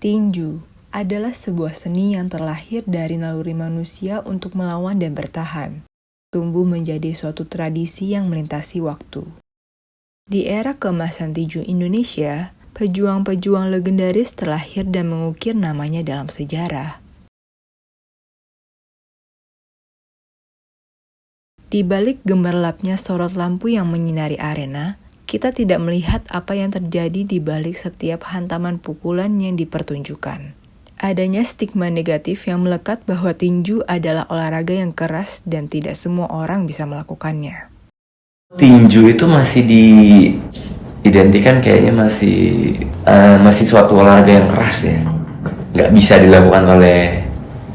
Tinju adalah sebuah seni yang terlahir dari naluri manusia untuk melawan dan bertahan, tumbuh menjadi suatu tradisi yang melintasi waktu. Di era keemasan tinju Indonesia, pejuang-pejuang legendaris terlahir dan mengukir namanya dalam sejarah. Di balik gemerlapnya sorot lampu yang menyinari arena, kita tidak melihat apa yang terjadi di balik setiap hantaman pukulan yang dipertunjukkan. Adanya stigma negatif yang melekat bahwa tinju adalah olahraga yang keras dan tidak semua orang bisa melakukannya. Tinju itu masih diidentikan kayaknya masih suatu olahraga yang keras ya. Nggak bisa dilakukan oleh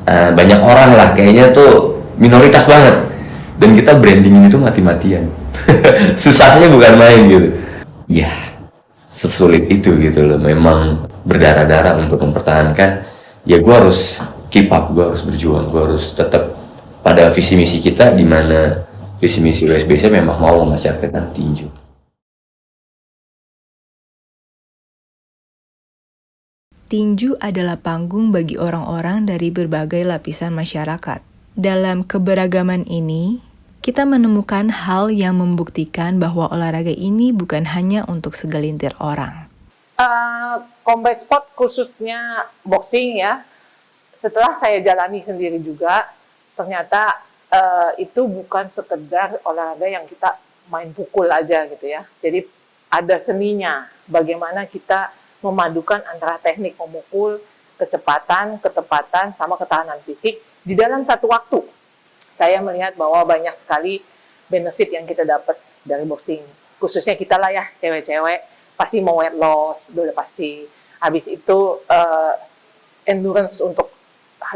banyak orang lah, kayaknya tuh minoritas banget. Dan kita brandingin itu mati-matian. Susahnya bukan main gitu. Ya, sesulit itu gitu loh. Memang berdarah-darah untuk mempertahankan. Ya gue harus keep up, gue harus berjuang, gue harus tetap pada visi misi kita, di mana visi misi USBC memang mau memasyarakatkan tinju. Tinju adalah panggung bagi orang-orang dari berbagai lapisan masyarakat. Dalam keberagaman ini, kita menemukan hal yang membuktikan bahwa olahraga ini bukan hanya untuk segelintir orang. Combat sport khususnya boxing ya, setelah saya jalani sendiri juga, ternyata itu bukan sekedar olahraga yang kita main pukul aja gitu ya. Jadi ada seninya, bagaimana kita memadukan antara teknik memukul, kecepatan, ketepatan, sama ketahanan fisik di dalam satu waktu. Saya melihat bahwa banyak sekali benefit yang kita dapat dari boxing. Khususnya kita lah ya, cewek-cewek, pasti mau weight loss, udah pasti. Habis itu endurance untuk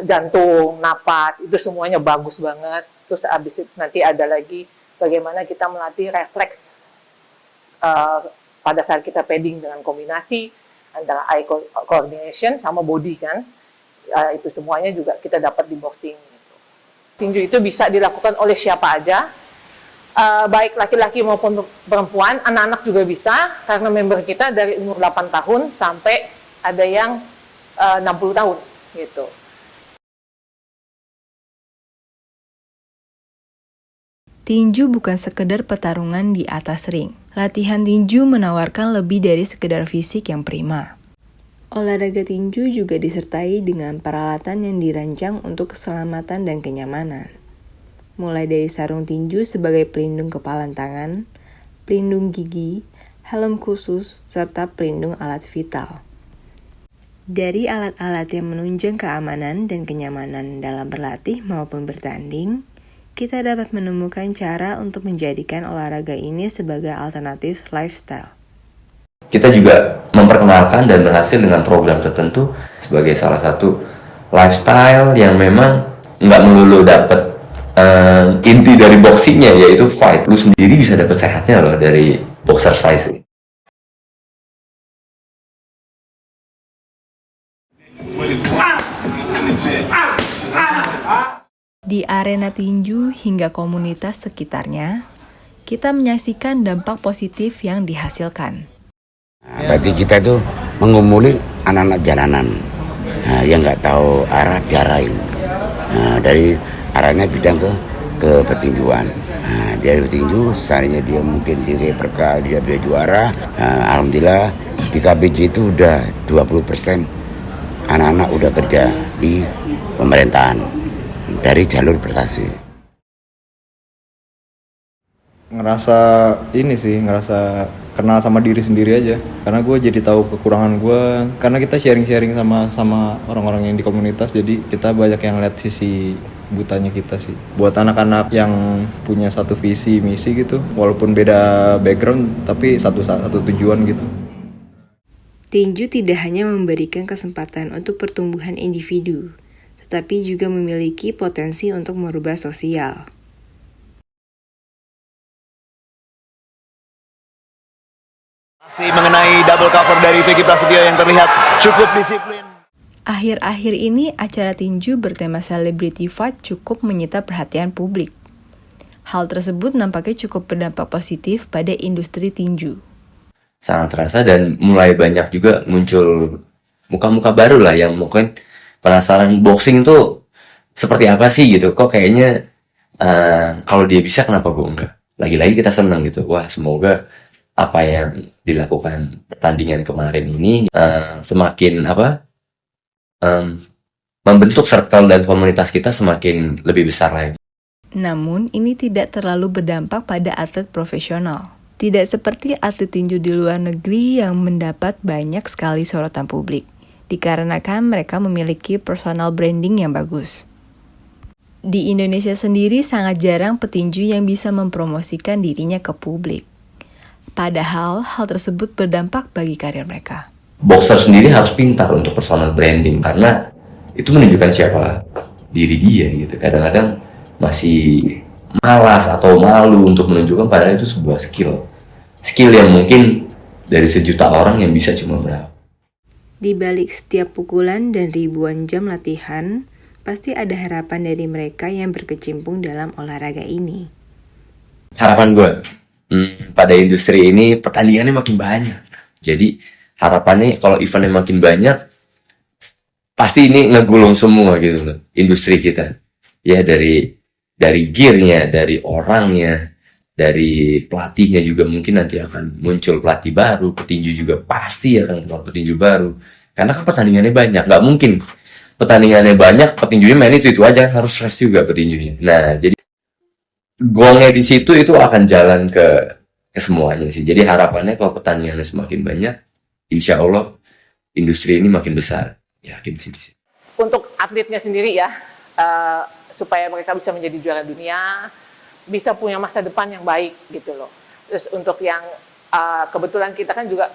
jantung, napas, itu semuanya bagus banget. Terus habis itu nanti ada lagi bagaimana kita melatih refleks pada saat kita padding dengan kombinasi antara eye coordination sama body kan. Itu semuanya juga kita dapat di boxing. Tinju itu bisa dilakukan oleh siapa aja, baik laki-laki maupun perempuan, anak-anak juga bisa, karena member kita dari umur 8 tahun sampai ada yang 60 tahun gitu. Tinju bukan sekedar pertarungan di atas ring. Latihan tinju menawarkan lebih dari sekedar fisik yang prima. Olahraga tinju juga disertai dengan peralatan yang dirancang untuk keselamatan dan kenyamanan. Mulai dari sarung tinju sebagai pelindung kepalan tangan, pelindung gigi, helm khusus, serta pelindung alat vital. Dari alat-alat yang menunjang keamanan dan kenyamanan dalam berlatih maupun bertanding, kita dapat menemukan cara untuk menjadikan olahraga ini sebagai alternatif lifestyle. Kita juga memperkenalkan dan berhasil dengan program tertentu sebagai salah satu lifestyle yang memang nggak melulu dapat inti dari boxingnya, yaitu fight. Lu sendiri bisa dapat sehatnya loh dari boxercise. Di arena tinju hingga komunitas sekitarnya, kita menyaksikan dampak positif yang dihasilkan. Berarti kita tuh mengumuli anak-anak jalanan yang nggak tahu arah, diarahin. Dari arahnya bidang ke petinjuan. Dia bertinju, seandainya dia mungkin di reperka, dia bisa juara. Alhamdulillah di KBJ itu udah 20% anak-anak udah kerja di pemerintahan dari jalur prestasi. Ngerasa kenal sama diri sendiri aja, karena gue jadi tahu kekurangan gue, karena kita sharing sama orang-orang yang di komunitas, jadi kita banyak yang lihat sisi butanya kita sih. Buat anak-anak yang punya satu visi misi gitu, walaupun beda background tapi satu tujuan gitu. Tinju tidak hanya memberikan kesempatan untuk pertumbuhan individu, tetapi juga memiliki potensi untuk merubah sosial. Masih mengenai double cover dari Tiki Prasetyo yang terlihat cukup disiplin. Akhir-akhir ini acara tinju bertema celebrity fight cukup menyita perhatian publik. Hal tersebut nampaknya cukup berdampak positif pada industri tinju. Sangat terasa, dan mulai banyak juga muncul muka-muka baru lah yang mungkin penasaran boxing tuh seperti apa sih gitu. Kok kayaknya kalau dia bisa kenapa gue enggak? Lagi-lagi kita senang gitu. Wah, semoga apa yang dilakukan pertandingan kemarin ini semakin membentuk circle dan komunitas kita semakin lebih besar lagi. Namun, ini tidak terlalu berdampak pada atlet profesional. Tidak seperti atlet tinju di luar negeri yang mendapat banyak sekali sorotan publik, dikarenakan mereka memiliki personal branding yang bagus. Di Indonesia sendiri sangat jarang petinju yang bisa mempromosikan dirinya ke publik. Padahal, hal tersebut berdampak bagi karir mereka. Boxer sendiri harus pintar untuk personal branding, karena itu menunjukkan siapa diri dia gitu. Kadang-kadang masih malas atau malu untuk menunjukkan padahal itu sebuah skill yang mungkin dari sejuta orang yang bisa cuma berapa. Di balik setiap pukulan dan ribuan jam latihan, pasti ada harapan dari mereka yang berkecimpung dalam olahraga ini. Harapan gue pada industri ini pertandingannya makin banyak. Jadi harapannya kalau eventnya makin banyak, pasti ini ngegulung semua gitu loh industri kita. Ya dari gearnya, dari orangnya, dari pelatihnya juga mungkin nanti akan muncul pelatih baru, petinju juga pasti akan keluar petinju baru. Karena kan pertandingannya banyak, nggak mungkin pertandingannya banyak, petinjunya main itu aja, harus fresh juga petinjunya. Nah, jadi gongnya di situ itu akan jalan ke semuanya sih. Jadi harapannya kalau pertandingannya semakin banyak, insya Allah industri ini makin besar. Yakin sih di sini. Untuk atletnya sendiri ya, supaya mereka bisa menjadi juara dunia, bisa punya masa depan yang baik gitu loh. Terus untuk yang kebetulan kita kan juga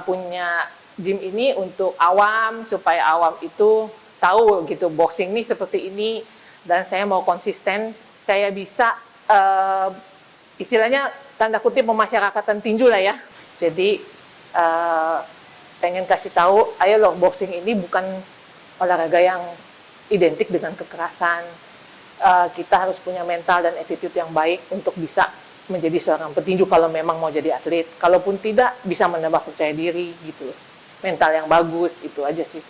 punya gym ini untuk awam, supaya awam itu tahu gitu boxing ini seperti ini, dan saya mau konsisten, saya bisa istilahnya tanda kutip memasyarakatkan tinju lah ya. Jadi pengen kasih tahu, ayo loh, boxing ini bukan olahraga yang identik dengan kekerasan. Kita harus punya mental dan attitude yang baik untuk bisa menjadi seorang petinju kalau memang mau jadi atlet. Kalaupun tidak, bisa menambah percaya diri gitu. Mental yang bagus, itu aja sih.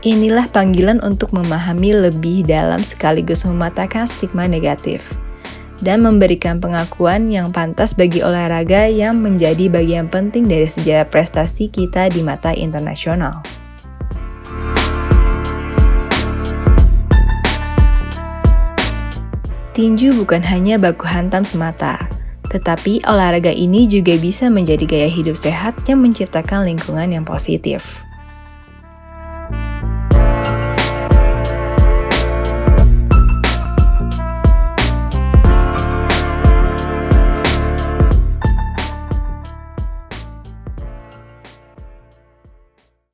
Inilah panggilan untuk memahami lebih dalam sekaligus mematahkan stigma negatif dan memberikan pengakuan yang pantas bagi olahraga yang menjadi bagian penting dari sejarah prestasi kita di mata internasional. Tinju bukan hanya baku hantam semata, tetapi olahraga ini juga bisa menjadi gaya hidup sehat yang menciptakan lingkungan yang positif.